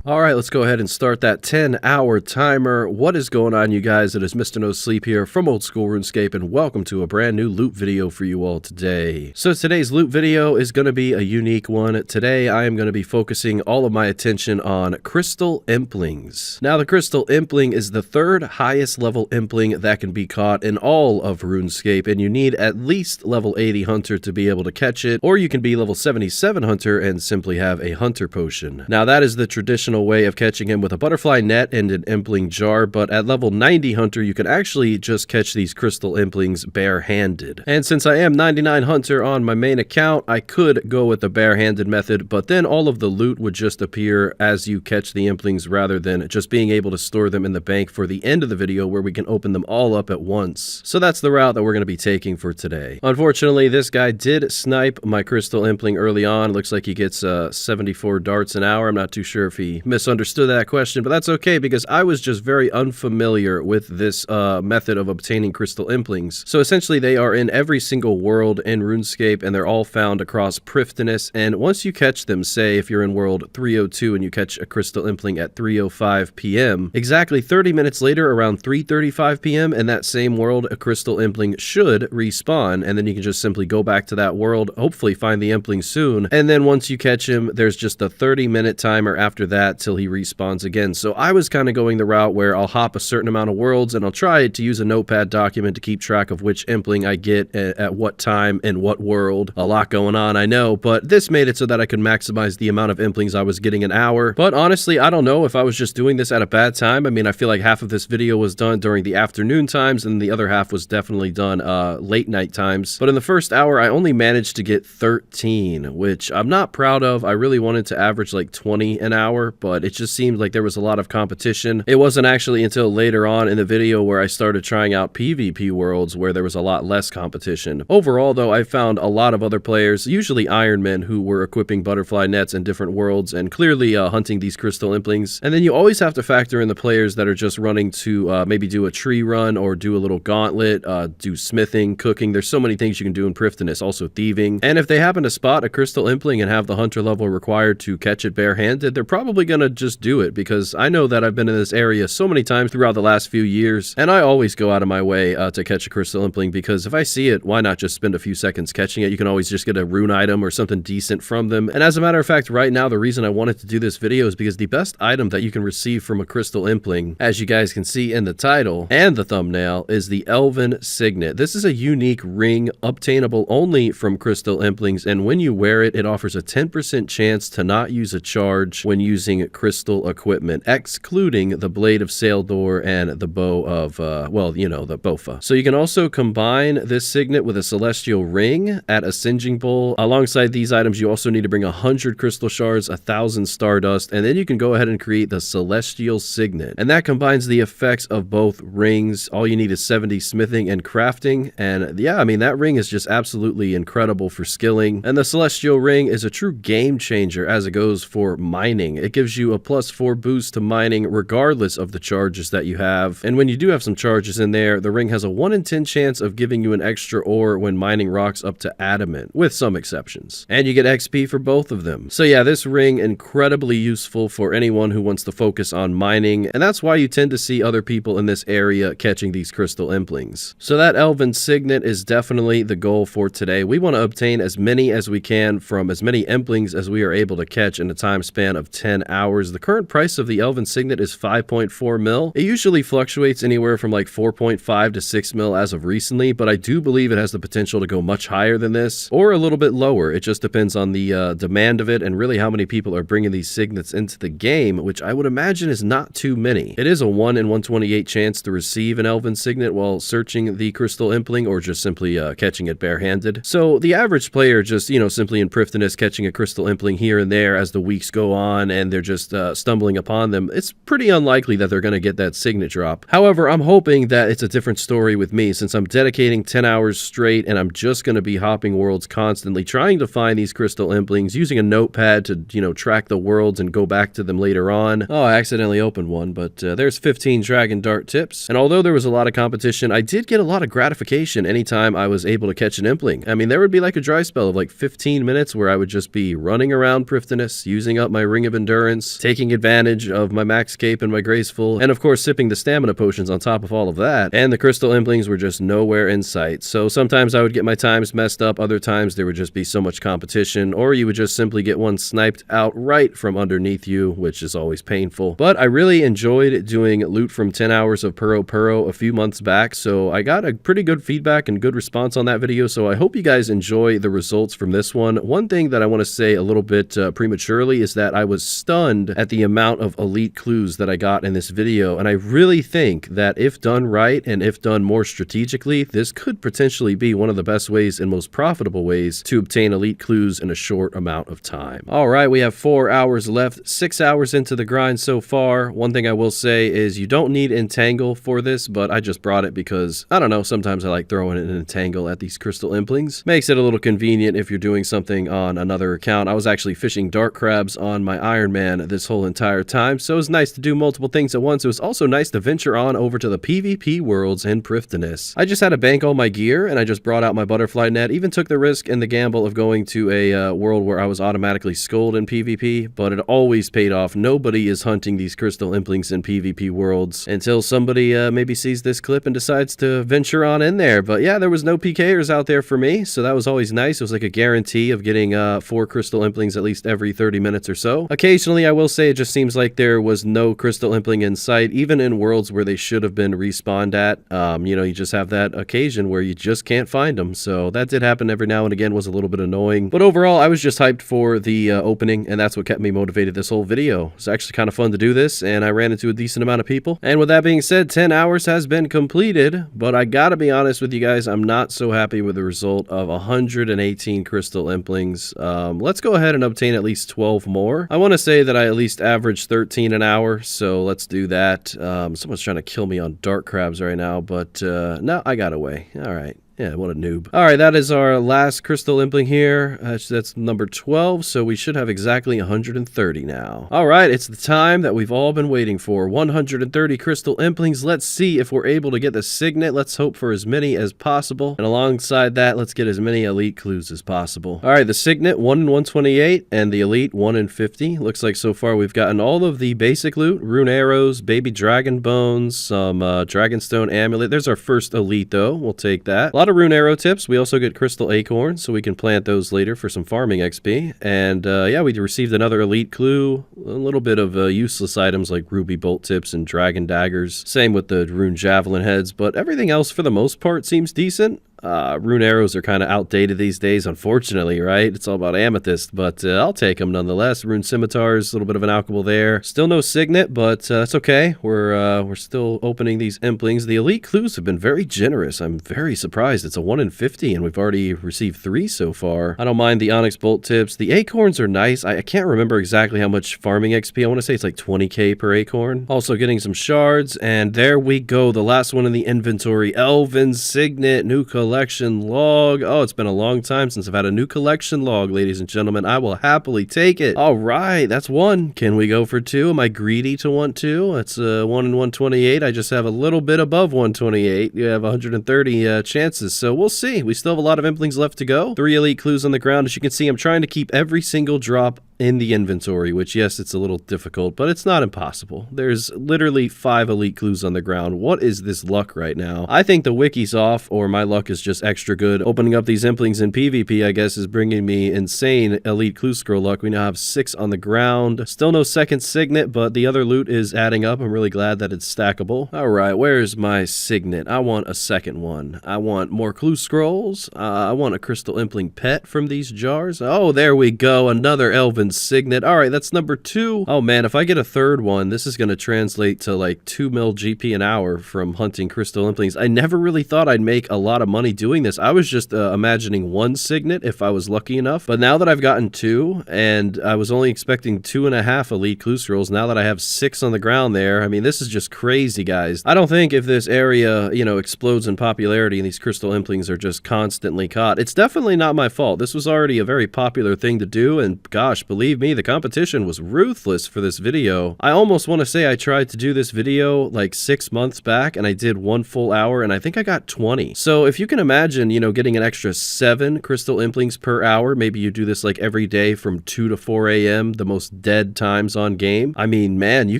Alright, let's go ahead and start that 10-hour timer. What is going on, you guys? It is Mr. No Sleep here from Old School RuneScape, and welcome to a brand new loot video for you all today. So today's loot video is going to be a unique one. Today I am going to be focusing all of my attention on Crystal Implings. Now the Crystal Impling is the third highest level Impling that can be caught in all of RuneScape, and you need at least level 80 Hunter to be able to catch it, or you can be level 77 Hunter and simply have a Hunter Potion. Now that is the traditional way of catching him with a butterfly net and an Impling jar, but at level 90 Hunter you can actually just catch these Crystal Implings bare-handed. And since I am 99 Hunter on my main account, I could go with the bare-handed method, but then all of the loot would just appear as you catch the Implings rather than just being able to store them in the bank for the end of the video where we can open them all up at once. So that's the route that we're going to be taking for today. Unfortunately, this guy did snipe my Crystal Impling early on. Looks like he gets 74 darts an hour. I'm not too sure if he misunderstood that question, but that's okay because I was just very unfamiliar with this method of obtaining Crystal Implings. So essentially they are in every single world in RuneScape and they're all found across Prifddinas, and once you catch them, say if you're in world 302 and you catch a Crystal Impling at 3:05 p.m., exactly 30 minutes later around 3:35 p.m. in that same world a Crystal Impling should respawn, and then you can just simply go back to that world, hopefully find the Impling soon, and then once you catch him there's just a 30-minute timer after that till he respawns again. So I was kind of going the route where I'll hop a certain amount of worlds and I'll try to use a notepad document to keep track of which Impling I get at what time and what world. A lot going on, I know, but this made it so that I could maximize the amount of Implings I was getting an hour. But honestly, I don't know if I was just doing this at a bad time. I mean, I feel like half of this video was done during the afternoon times and the other half was definitely done late night times. But in the first hour, I only managed to get 13, which I'm not proud of. I really wanted to average like 20 an hour, but it just seemed like there was a lot of competition. It wasn't actually until later on in the video where I started trying out PvP worlds where there was a lot less competition. Overall though, I found a lot of other players, usually Ironmen, who were equipping butterfly nets in different worlds and clearly hunting these Crystal Implings. And then you always have to factor in the players that are just running to maybe do a tree run or do a little gauntlet, do smithing, cooking. There's so many things you can do in Prifddinas, also thieving. And if they happen to spot a Crystal Impling and have the Hunter level required to catch it bare-handed, they're probably gonna just do it, because I know that I've been in this area so many times throughout the last few years, and I always go out of my way to catch a Crystal Impling, because if I see it, why not just spend a few seconds catching it? You can always just get a rune item or something decent from them. And as a matter of fact, right now, the reason I wanted to do this video is because the best item that you can receive from a Crystal Impling, as you guys can see in the title and the thumbnail, is the Elven Signet. This is a unique ring obtainable only from Crystal Implings, and when you wear it, it offers a 10% chance to not use a charge when using crystal equipment, excluding the Blade of Saildor and the Bow of, well, you know, the Bofa. So you can also combine this Signet with a Celestial Ring at a Singeing Bowl. Alongside these items, you also need to bring 100 Crystal Shards, 1,000 Stardust, and then you can go ahead and create the Celestial Signet. And that combines the effects of both rings. All you need is 70 smithing and crafting, and yeah, I mean, that ring is just absolutely incredible for skilling. And the Celestial Ring is a true game changer as it goes for mining. It gives you a +4 boost to mining regardless of the charges that you have. And when you do have some charges in there, the ring has a 1 in 10 chance of giving you an extra ore when mining rocks up to adamant, with some exceptions. And you get XP for both of them. So yeah, this ring incredibly useful for anyone who wants to focus on mining, and that's why you tend to see other people in this area catching these Crystal Implings. So that Elven Signet is definitely the goal for today. We want to obtain as many as we can from as many Implings as we are able to catch in a time span of 10 hours. The current price of the Elven Signet is 5.4 mil. It usually fluctuates anywhere from like 4.5 to 6 mil as of recently, but I do believe it has the potential to go much higher than this, or a little bit lower. It just depends on the demand of it and really how many people are bringing these Signets into the game, which I would imagine is not too many. It is a 1 in 128 chance to receive an Elven Signet while searching the Crystal Impling or just simply catching it bare-handed. So the average player just, you know, simply in Prifddinas catching a Crystal Impling here and there as the weeks go on and they're just stumbling upon them, it's pretty unlikely that they're going to get that Signet drop. However, I'm hoping that it's a different story with me, since I'm dedicating 10 hours straight and I'm just going to be hopping worlds constantly, trying to find these Crystal Implings, using a notepad to, you know, track the worlds and go back to them later on. Oh, I accidentally opened one, but there's 15 Dragon Dart tips. And although there was a lot of competition, I did get a lot of gratification anytime I was able to catch an Impling. I mean, there would be like a dry spell of like 15 minutes where I would just be running around Prifddinas, using up my Ring of Endurance, endurance, taking advantage of my max cape and my graceful, and of course sipping the stamina potions on top of all of that. And the crystal implings were just nowhere in sight. So sometimes I would get my times messed up, other times there would just be so much competition, or you would just simply get one sniped outright from underneath you, which is always painful. But I really enjoyed doing loot from 10 hours of Puro Puro a few months back, so I got a pretty good feedback and good response on that video, so I hope you guys enjoy the results from this one. One thing that I want to say a little bit prematurely is that I was stunned at the amount of elite clues that I got in this video, and I really think that if done right and if done more strategically, this could potentially be one of the best ways and most profitable ways to obtain elite clues in a short amount of time. Alright, we have 4 hours left, 6 hours into the grind so far. One thing I will say is you don't need Entangle for this, but I just brought it because, I don't know, sometimes I like throwing an Entangle at these crystal implings. Makes it a little convenient if you're doing something on another account. I was actually fishing dark crabs on my Iron Man this whole entire time, so it was nice to do multiple things at once. It was also nice to venture on over to the PvP worlds in Prifddinas. I just had to bank all my gear, and I just brought out my butterfly net, even took the risk and the gamble of going to a world where I was automatically skulled in PvP, but it always paid off. Nobody is hunting these crystal implings in PvP worlds until somebody maybe sees this clip and decides to venture on in there. But yeah, there was no PKers out there for me, so that was always nice. It was like a guarantee of getting 4 crystal implings at least every 30 minutes or so. Occasionally, I will say it just seems like there was no crystal impling in sight, even in worlds where they should have been respawned at. You know, you just have that occasion where you just can't find them, so that did happen every now and again, was a little bit annoying. But overall, I was just hyped for the opening, and that's what kept me motivated this whole video. It's actually kind of fun to do this, and I ran into a decent amount of people. And with that being said, 10 hours has been completed, but I gotta be honest with you guys, I'm not so happy with the result of 118 crystal implings. Let's go ahead and obtain at least 12 more. I want to say that I at least average 13 an hour, so let's do that. Someone's trying to kill me on dark crabs right now, but no, I got away. All right. Yeah, what a noob. All right, that is our last crystal impling here. That's number 12, so we should have exactly 130 now. All right, it's the time that we've all been waiting for. 130 crystal implings. Let's see if we're able to get the Signet. Let's hope for as many as possible. And alongside that, let's get as many elite clues as possible. All right, the Signet, 1 in 128, and the elite, 1 in 50. Looks like so far we've gotten all of the basic loot, rune arrows, baby dragon bones, some dragonstone amulet. There's our first elite, though. We'll take that. A lot of rune arrow tips. We also get crystal acorns, so we can plant those later for some farming XP. And yeah, we received another elite clue. A little bit of useless items like ruby bolt tips and dragon daggers. Same with the rune javelin heads, but everything else for the most part seems decent. Rune arrows are kind of outdated these days, unfortunately, right? It's all about amethyst, but I'll take them nonetheless. Rune scimitars, a little bit of an alchemy there. Still no Signet, but that's okay. We're still opening these implings. The elite clues have been very generous. I'm very surprised. It's a 1 in 50, and we've already received 3 so far. I don't mind the onyx bolt tips. The acorns are nice. I can't remember exactly how much farming XP. I want to say it's like 20k per acorn. Also getting some shards, and there we go. The last one in the inventory. Elven Signet, new collection log. Oh, it's been a long time since I've had a new collection log, ladies and gentlemen. I will happily take it. All right, that's 1. Can we go for 2? Am I greedy to want 2? That's 1 in 128. I just have a little bit above 128. You have 130 chances, so we'll see. We still have a lot of implings left to go. 3 elite clues on the ground. As you can see, I'm trying to keep every single drop in the inventory, which, yes, it's a little difficult, but it's not impossible. There's literally 5 elite clues on the ground. What is this luck right now? I think the wiki's off, or my luck is just extra good. Opening up these implings in PvP, I guess, is bringing me insane elite clue scroll luck. We now have 6 on the ground. Still no second Signet, but the other loot is adding up. I'm really glad that it's stackable. All right, where's my Signet? I want a second one. I want more clue scrolls. I want a crystal impling pet from these jars. Oh, there we go. Another Elven Signet. All right, that's number 2. Oh man, if I get a third one, this is going to translate to like 2 mil GP an hour from hunting crystal implings. I never really thought I'd make a lot of money doing this. I was just imagining 1 Signet if I was lucky enough, but now that I've gotten 2, and I was only expecting 2.5 elite clue scrolls, now that I have 6 on the ground there, I mean, this is just crazy, guys. I don't think if this area, you know, explodes in popularity and these crystal implings are just constantly caught, it's definitely not my fault. This was already a very popular thing to do, and gosh, Believe me, the competition was ruthless for this video. I almost want to say I tried to do this video like 6 months back, and I did 1 full hour, and I think I got 20. So if you can imagine, you know, getting an extra 7 crystal implings per hour, maybe you do this like every day from 2 to 4 a.m., the most dead times on game. I mean, man, you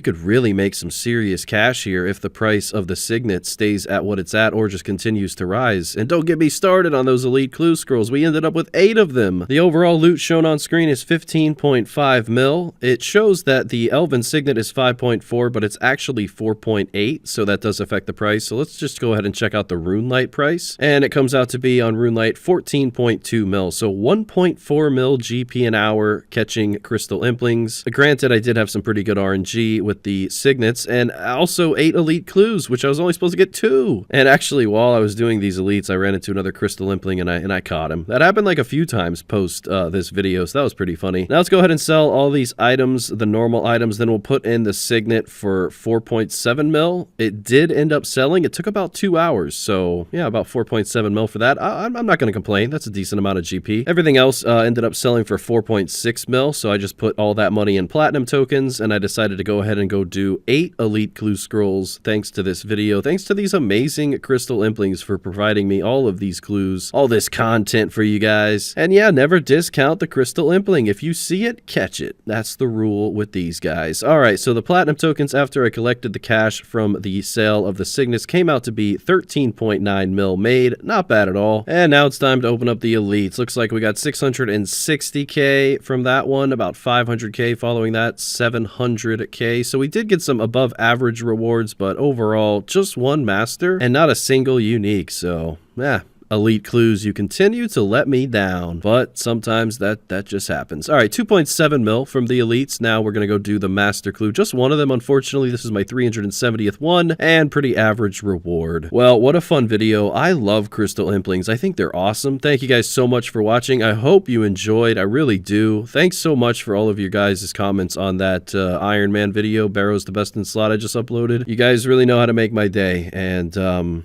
could really make some serious cash here if the price of the Signet stays at what it's at or just continues to rise. And don't get me started on those elite clue scrolls. We ended up with 8 of them. The overall loot shown on screen is 15.5 mil. It shows that the Elven Signet is 5.4, but it's actually 4.8, so that does affect the price. So let's just go ahead and check out the Runelight price. And it comes out to be on Runelight 14.2 mil, so 1.4 mil GP an hour catching crystal implings. Granted, I did have some pretty good RNG with the Signets, and also 8 elite clues, which I was only supposed to get 2. And actually, while I was doing these elites, I ran into another crystal impling and I caught him. That happened like a few times post this video, so that was pretty funny. Now let's go ahead and sell all these items, the normal items, then we'll put in the Signet for 4.7 mil. It did end up selling. It took about 2 hours, so yeah, about 4.7 mil for that. I'm not going to complain. That's a decent amount of GP. Everything else ended up selling for 4.6 mil, so I just put all that money in platinum tokens, and I decided to go ahead and go do 8 elite clue scrolls thanks to this video. Thanks to these amazing crystal implings for providing me all of these clues, all this content for you guys. And yeah, never discount the crystal impling. If you see it, catch it. That's the rule with these guys. All right, so the platinum tokens after I collected the cash from the sale of the Signets came out to be 13.9 mil made. Not bad at all. And now it's time to open up the elites. Looks like we got 660k from that one, about 500k following that, 700k. So we did get some above average rewards, but overall just 1 master and not a single unique. So yeah, elite clues, you continue to let me down, but sometimes that just happens. All right, 2.7 mil from the elites. Now we're gonna go do the master clue, just one of them. Unfortunately, this is my 370th one, and pretty average reward. Well, what a fun video. I love crystal implings. I think they're awesome. Thank you guys so much for watching. I hope you enjoyed. I really do. Thanks so much for all of your guys' comments on that Iron Man video, Barrow's the best in slot, I just uploaded. You guys really know how to make my day, and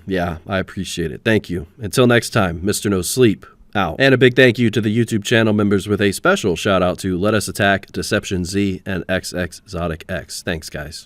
yeah, I appreciate it. Thank you. Until next time, Mr. No Sleep out. And a big thank you to the YouTube channel members with a special shout out to LettuceAttak, DeceptionZ, and xXzoticx. Thanks, guys.